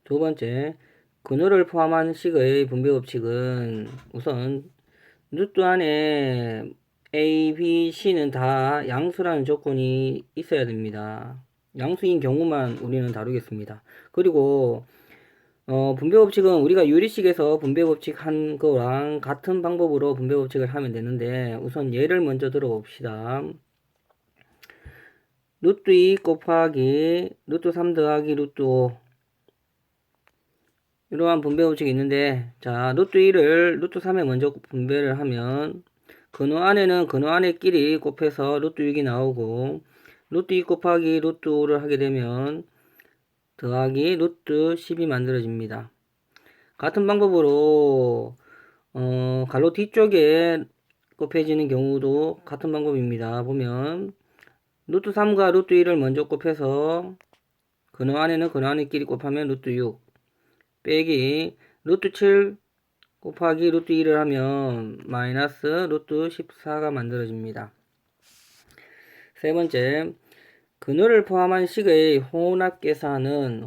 두 번째, 근호를 포함한 식의 분배 법칙은 우선 루트 안에 A, B, C는 다 양수라는 조건이 있어야 됩니다. 양수인 경우만 우리는 다루겠습니다. 그리고 분배 법칙은 우리가 유리식에서 분배 법칙 한 거랑 같은 방법으로 분배 법칙을 하면 되는데 우선 예를 먼저 들어봅시다. 루트 2 곱하기 루트 3 더하기 루트 5 이러한 분배 법칙이 있는데 자 루트 2를 루트 3에 먼저 분배를 하면 근호 안에는 근호 안에끼리 곱해서 루트 6이 나오고 루트 2 곱하기 루트 5를 하게 되면 더하기 루트 10이 만들어집니다. 같은 방법으로 가로 뒤쪽에 곱해지는 경우도 같은 방법입니다. 보면 루트 3과 루트 1을 먼저 곱해서 근호 안에는 근호 안에끼리 곱하면 루트 6 빼기 루트 7 곱하기 루트 2를 하면 마이너스 루트 14가 만들어집니다. 세 번째, 근호를 포함한 식의 혼합계산은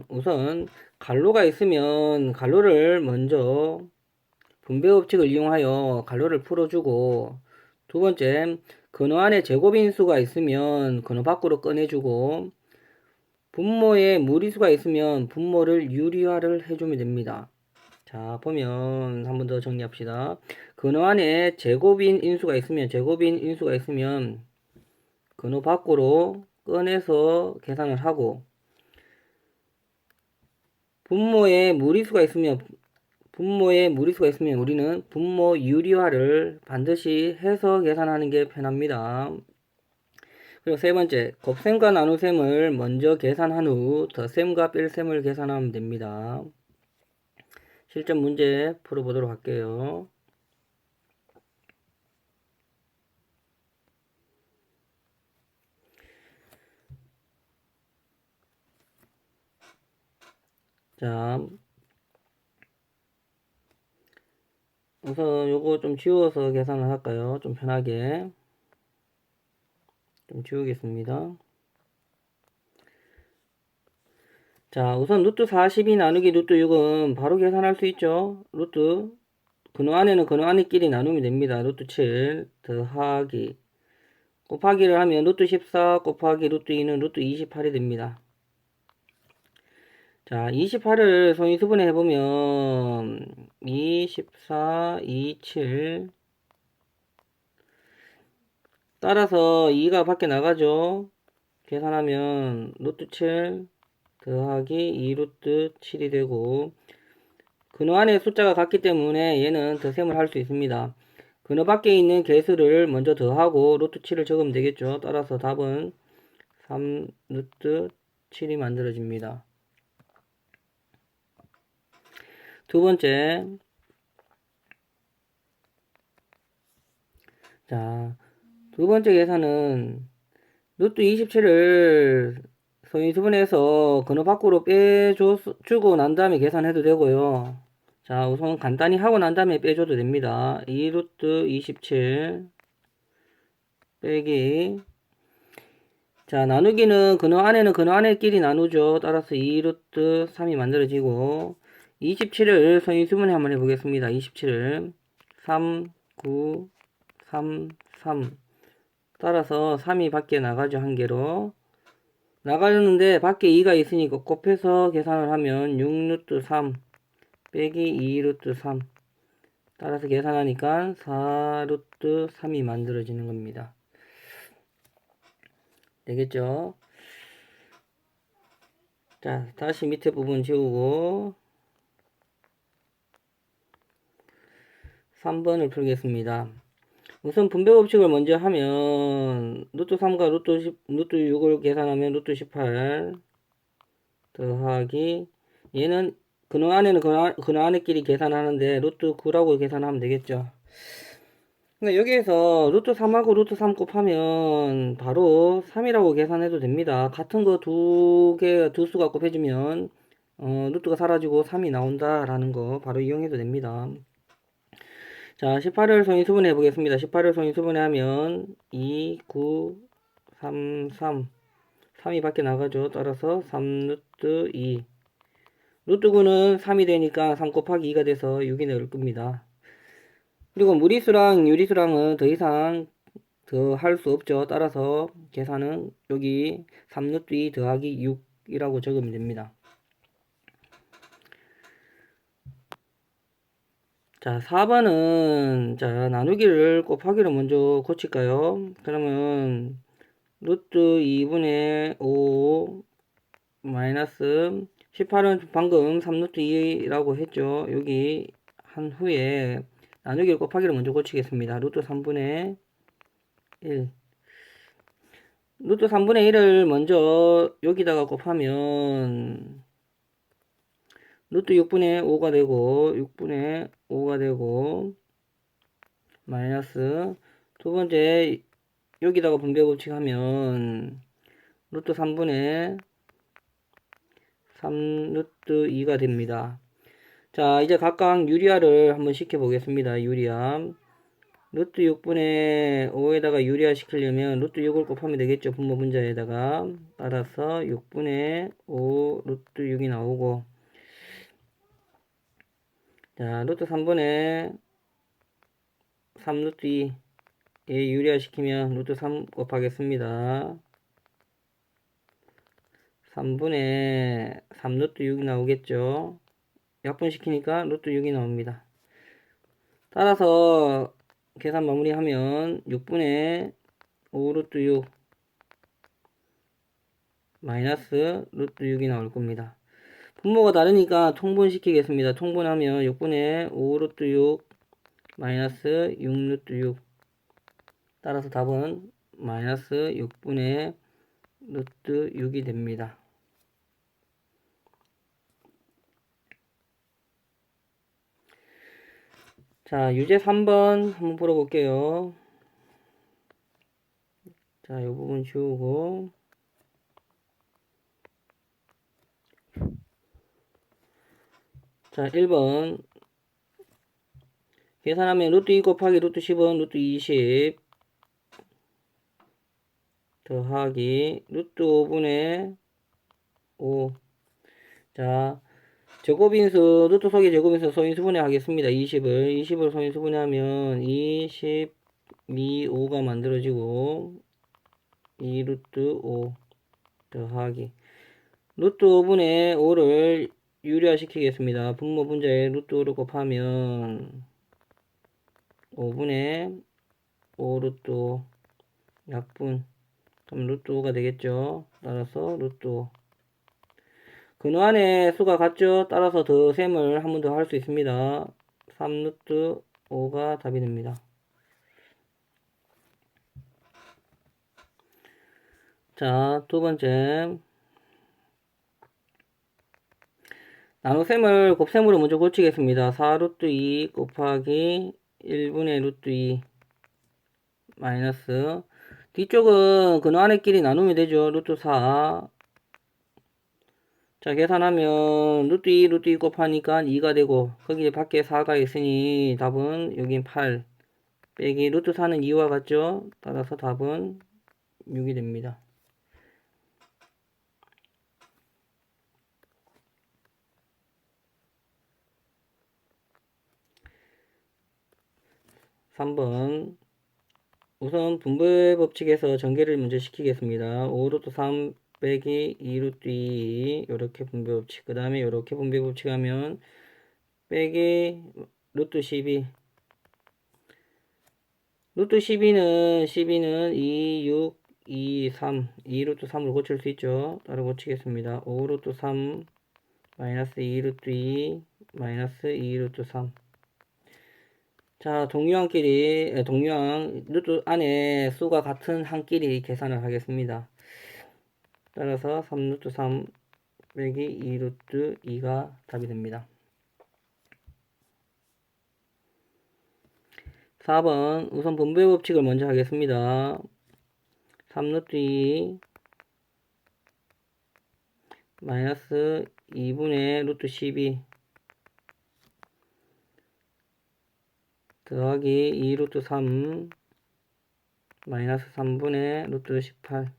우선 갈로가 있으면 갈로를 먼저 분배법칙을 이용하여 갈로를 풀어주고 두 번째, 근호 안에 제곱인수가 있으면 근호 밖으로 꺼내주고 분모에 무리수가 있으면 분모를 유리화를 해주면 됩니다. 자, 보면 한 번 더 정리합시다. 근호 안에 제곱인 인수가 있으면 근호 밖으로 꺼내서 계산을 하고 분모에 무리수가 있으면 우리는 분모 유리화를 반드시 해서 계산하는 게 편합니다. 그리고 세 번째, 곱셈과 나눗셈을 먼저 계산한 후 덧셈과 뺄셈을 계산하면 됩니다. 실전 문제 풀어보도록 할게요. 자, 우선 요거 좀 지워서 계산을 할까요? 좀 편하게. 좀 지우겠습니다. 자, 우선 루트 42 나누기 루트 6은 바로 계산할 수 있죠. 루트 근호 안에는 근호 안에끼리 나누면 됩니다. 루트 7 더하기 곱하기를 하면 루트 14 곱하기 루트 2는 루트 28이 됩니다. 자, 28을 소인수분해 해보면 24, 27 따라서 2가 밖에 나가죠. 계산하면 루트 7 더하기 2 루트 7이 되고 근호 안에 숫자가 같기 때문에 얘는 덧셈을 할 수 있습니다. 근호 밖에 있는 개수를 먼저 더하고 루트 7을 적으면 되겠죠. 따라서 답은 3 루트 7이 만들어집니다. 두 번째, 자, 두 번째 계산은 루트 27을 소인수분해서 근호 밖으로 빼주고 난 다음에 계산해도 되고요. 자, 우선 간단히 하고 난 다음에 빼줘도 됩니다. 2 루트 27 빼기 자, 나누기는 근호 안에는 근호 안에끼리 나누죠. 따라서 2 루트 3이 만들어지고 27을 소인수분해 한번 해보겠습니다. 27을 3, 9, 3, 3 따라서 3이 밖에 나가죠. 한 개로 나가려는데 밖에 2가 있으니까 곱해서 계산을 하면 6 루트 3 빼기 2 루트 3 따라서 계산하니까 4 루트 3이 만들어지는 겁니다. 되겠죠? 자, 다시 밑에 부분 지우고 3번을 풀겠습니다. 우선 분배 법칙을 먼저 하면 루트 3과 루트 6을 계산하면 루트 18 더하기 얘는 근호 안에는 근호 안에끼리 계산하는데 루트 9라고 계산하면 되겠죠. 근데 여기에서 루트 3하고 루트 3 곱하면 바로 3이라고 계산해도 됩니다. 같은 거 두 수가 곱해지면 루트가 사라지고 3이 나온다라는 거 바로 이용해도 됩니다. 자, 18을 소인수분해 보겠습니다. 18을 소인수분해 하면 2, 9, 3, 3 3이 밖에 나가죠. 따라서 3 루트 2 루트 9는 3이 되니까 3 곱하기 2가 돼서 6이 나올 겁니다. 그리고 무리수랑 유리수랑은 더 이상 더 할 수 없죠. 따라서 계산은 여기 3루트 2 더하기 6이라고 적으면 됩니다. 자, 4번은 자 나누기를 곱하기로 먼저 고칠까요? 그러면 루트 2분의 5 마이너스 18은 방금 3루트 2라고 했죠. 여기 한 후에 나누기를 곱하기로 먼저 고치겠습니다. 루트 3분의 1 루트 3분의 1을 먼저 여기다가 곱하면 루트 6분의 5가 되고 6분의 5가 되고 마이너스 두 번째 여기다가 분배 법칙하면 루트 3분의 3 루트 2가 됩니다. 자, 이제 각각 유리화를 한번 시켜 보겠습니다. 유리화 루트 6분의 5에다가 유리화 시키려면 루트 6을 곱하면 되겠죠. 분모 분자에다가 따라서 6분의 5 루트 6이 나오고 자 루트 3분의 3 루트 2에 유리화 시키면 루트 3 곱하겠습니다. 3분의 3 루트 6이 나오겠죠. 약분시키니까 루트 6이 나옵니다. 따라서 계산 마무리하면 6분의 5 루트 6 마이너스 루트 6이 나올 겁니다. 분모가 다르니까 통분시키겠습니다. 통분하면 6분의 5 루트 6 마이너스 6 루트 6 따라서 답은 마이너스 6분의 루트 6이 됩니다. 자, 유제 3번 한번 풀어볼게요. 자, 이 부분 지우고 자, 1번 계산하면 루트 2 곱하기 루트 10은 루트 20 더하기 루트 5분의 5 자, 제곱인수 루트 속의 제곱인수 소인수분해 하겠습니다. 20을 소인수분해하면 20 2 5가 만들어지고 2 루트 5 더하기 루트 5분의 5를 유리화 시키겠습니다. 분모 분자에 루트 5를 곱하면 5분의 5 루트 5 약분 그럼 루트 5가 되겠죠. 따라서 루트 5 근호 안에 수가 같죠. 따라서 더 셈을 한 번 더 할 수 있습니다. 3 루트 5가 답이 됩니다. 자, 두 번째 나눗셈을 곱셈으로 먼저 고치겠습니다. 4 루트 2 곱하기 1분의 루트 2 마이너스 뒤쪽은 근호 안에끼리 나누면 되죠. 루트 4 자 계산하면 루트 2 루트 2 곱하니까 2가 되고 거기 밖에 4가 있으니 답은 여긴 8 빼기 루트 4는 2와 같죠. 따라서 답은 6이 됩니다. 3번 우선 분배 법칙에서 전개를 먼저 시키겠습니다. 5 루트 3 빼기 2 루트 2 이렇게 분배 법칙 그 다음에 이렇게 분배 법칙 하면 빼기 루트 12 루트 12는 2, 6, 2, 3 2 루트 3으로 고칠 수 있죠. 따로 고치겠습니다. 5 루트 3 마이너스 2 루트 2 마이너스 2 루트 3 자, 동류항 루트 안에 수가 같은 한끼리 계산을 하겠습니다. 따라서 3 루트 3 빼기 2 루트 2가 답이 됩니다. 4번 우선 분배 법칙을 먼저 하겠습니다. 3 루트 2 마이너스 2분의 루트 12 더하기 2 루트 3 마이너스 3분의 루트 18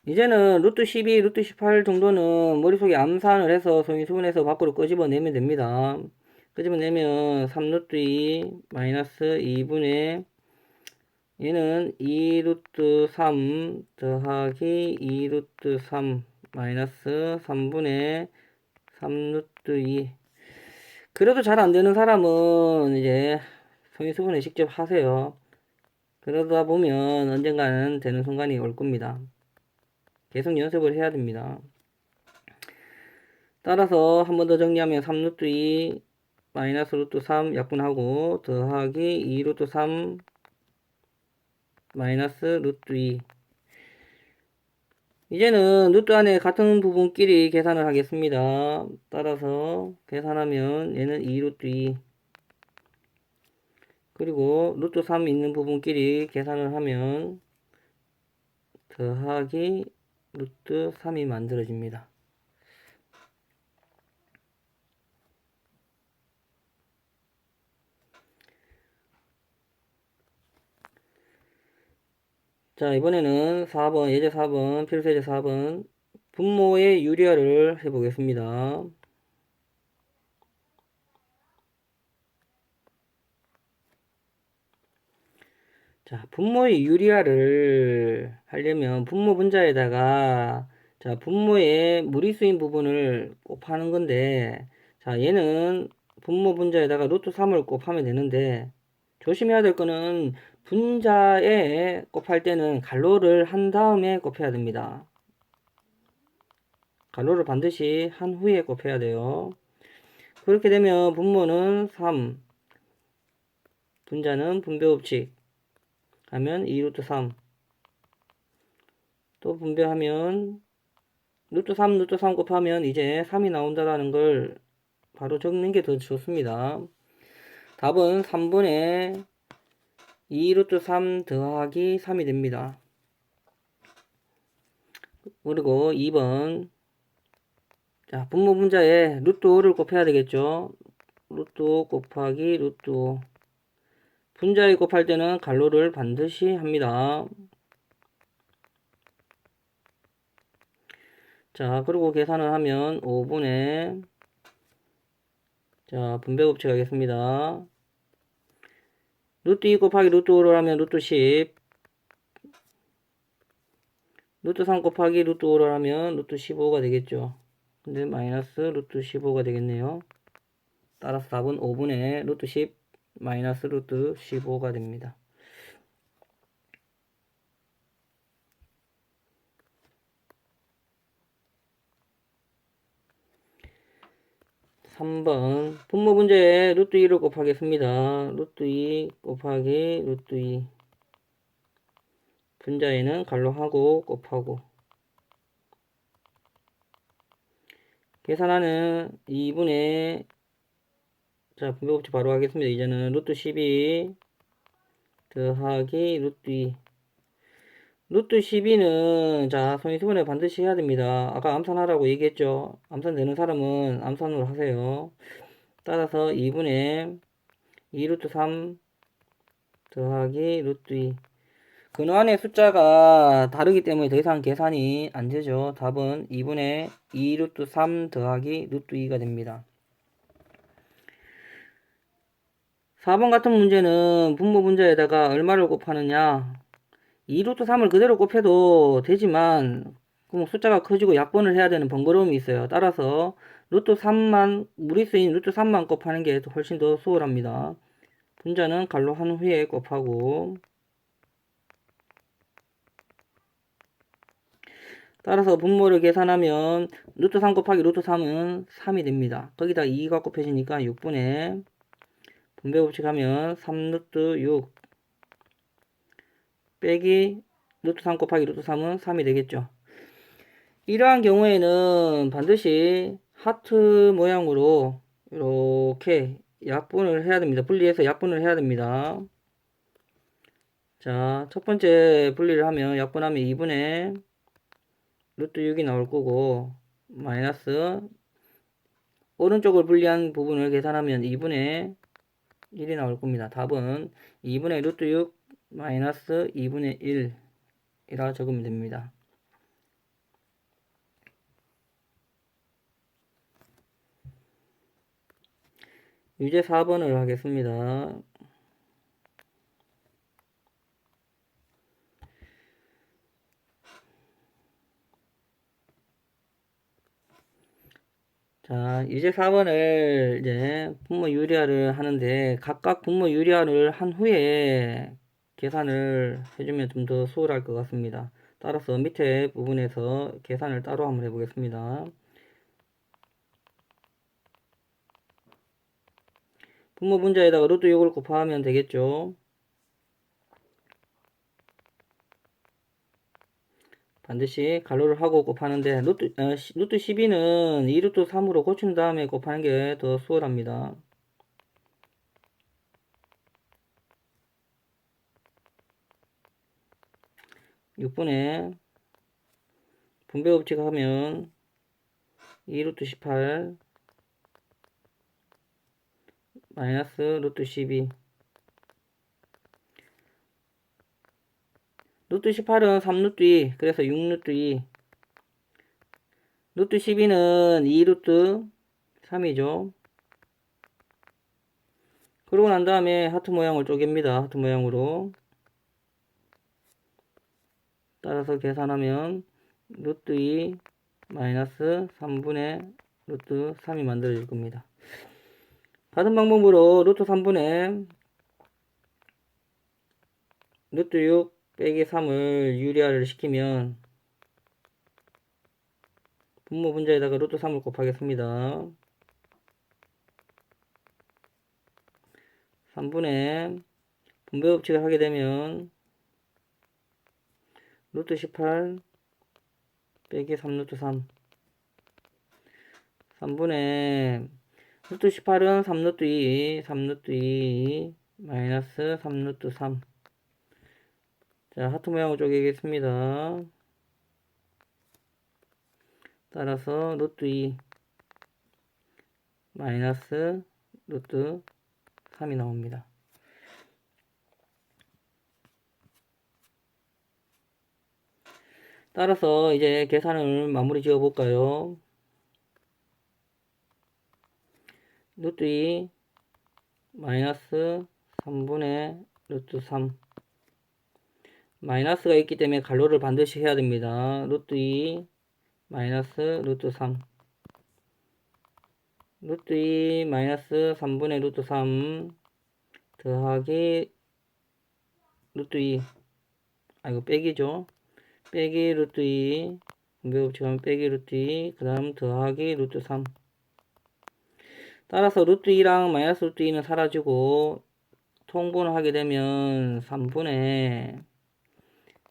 이제는 루트 12, 루트 18 정도는 머릿속에 암산을 해서 소인수분해서 밖으로 끄집어내면 됩니다. 끄집어내면 3루트 2 마이너스 2분의 얘는 2루트 3 더하기 2루트 3 마이너스 3분의 3루트 2. 그래도 잘 안되는 사람은 이제 소인수분해 직접 하세요. 그러다 보면 언젠가는 되는 순간이 올 겁니다. 계속 연습을 해야 됩니다. 따라서 한 번 더 정리하면 3루트 2 마이너스 루트 3 약분하고 더하기 2루트 3 마이너스 루트 2. 이제는 루트 안에 같은 부분끼리 계산을 하겠습니다. 따라서 계산하면 얘는 2루트 2 그리고 루트 3 있는 부분끼리 계산을 하면 더하기 루트 3이 만들어집니다. 자, 이번에는 4번, 예제 4번, 필수예제 4번, 분모의 유리화를 해보겠습니다. 자, 분모의 유리화를 하려면 분모 분자에다가 자, 분모의 무리수인 부분을 곱하는 건데 자, 얘는 분모 분자에다가 루트 3을 곱하면 되는데 조심해야 될 거는 분자에 곱할 때는 괄호를 한 다음에 곱해야 됩니다. 괄호를 반드시 한 후에 곱해야 돼요. 그렇게 되면 분모는 3, 분자는 분배법칙 하면 2루트 3, 또 분배하면 루트 3, 루트 3 곱하면 이제 3이 나온다라는 걸 바로 적는 게 더 좋습니다. 답은 3분의 2 루트 3 더하기 3이 됩니다. 그리고 2번 자, 분모 분자에 루트 5를 곱해야 되겠죠. 루트 5 곱하기 루트 5 분자에 곱할 때는 괄호를 반드시 합니다. 자, 그리고 계산을 하면 5분의 자, 분배법칙 하겠습니다. 루트 2 곱하기 루트 5를 하면 루트 10 루트 3 곱하기 루트 5를 하면 루트 15가 되겠죠. 근데 마이너스 루트 15가 되겠네요. 따라서 답은 5분의 루트 10 마이너스 루트 15가 됩니다. 3번 분모 문제에 루트 2를 곱하겠습니다. 루트 2 곱하기 루트 2 분자에는 괄호하고 곱하고 계산하는 2분의 자 분배법칙 바로 하겠습니다. 이제는 루트 12 더하기 루트 2 루트 12는 자 소인수분해 반드시 해야 됩니다. 아까 암산하라고 얘기했죠. 암산 되는 사람은 암산으로 하세요. 따라서 2분의 2 루트 3 더하기 루트 2 근호 안에 숫자가 다르기 때문에 더 이상 계산이 안 되죠. 답은 2분의 2 루트 3 더하기 루트 2가 됩니다. 4번 같은 문제는 분모 분자에다가 얼마를 곱하느냐 2 루트 3을 그대로 곱해도 되지만 그럼 숫자가 커지고 약분을 해야 되는 번거로움이 있어요. 따라서 루트 3만 무리수인 루트 3만 곱하는 게 훨씬 더 수월합니다. 분자는 괄호 한 후에 곱하고 따라서 분모를 계산하면 루트 3 곱하기 루트 3은 3이 됩니다. 거기다 2가 곱해지니까 6분의 분배법칙 하면 3루트 6 빼기 루트 3 곱하기 루트 3은 3이 되겠죠. 이러한 경우에는 반드시 하트 모양으로 이렇게 약분을 해야 됩니다. 분리해서 약분을 해야 됩니다. 자, 첫 번째 분리를 하면 약분하면 2분의 루트 6이 나올 거고 마이너스 오른쪽을 분리한 부분을 계산하면 2분의 1이 나올 겁니다. 답은 2분의 루트 6 마이너스 2분의 1 이라 적으면 됩니다. 유제 4번을 하겠습니다. 자, 이제 4번을 이제 분모 유리화를 하는데 각각 분모 유리화를 한 후에 계산을 해주면 좀 더 수월할 것 같습니다. 따라서 밑에 부분에서 계산을 따로 한번 해보겠습니다. 분모 분자에다가 루트 6을 곱하면 되겠죠. 반드시 가로를 하고 곱하는데 루트 12는 2루트 3으로 고친 다음에 곱하는 게 더 수월합니다. 6분의 분배 법칙 하면 2루트 18 마이너스 루트 12 루트 18은 3루트 2 그래서 6루트 2 루트 12는 2루트 3이죠. 그러고 난 다음에 하트 모양을 쪼갭니다. 하트 모양으로. 따라서 계산하면 루트 2 마이너스 3분의 루트 3이 만들어질 겁니다. 같은 방법으로 루트 3분의 루트 6 빼기 3을 유리화를 시키면 분모 분자에다가 루트 3을 곱하겠습니다. 3분의 분배 법칙을 하게 되면 루트 18 빼기 3루트 3 3분의 루트 18은 3루트 2 3루트 2 마이너스 3루트 3 자, 하트 모양을 쪼개겠습니다. 따라서 루트 2 마이너스 루트 3이 나옵니다. 따라서 이제 계산을 마무리 지어 볼까요? 루트 2 마이너스 3분의 루트 3 마이너스가 있기 때문에 가로를 반드시 해야 됩니다. 루트 2 마이너스 루트 3 루트 2 마이너스 3분의 루트 3 더하기 루트 2 이거 빼기죠. 빼기 루트 2 분배법칙하면 빼기 루트 2 그 다음 더하기 루트 3 따라서 루트 2랑 마이너스 루트 2는 사라지고 통분을 하게 되면 3분의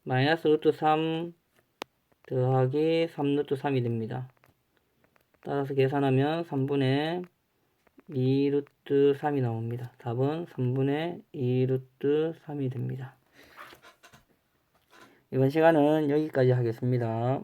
마이너스 루트 3 더하기 3 루트 3이 됩니다. 따라서 계산하면 3분의 2 루트 3이 나옵니다. 답은 3분의 2 루트 3이 됩니다. 이번 시간은 여기까지 하겠습니다.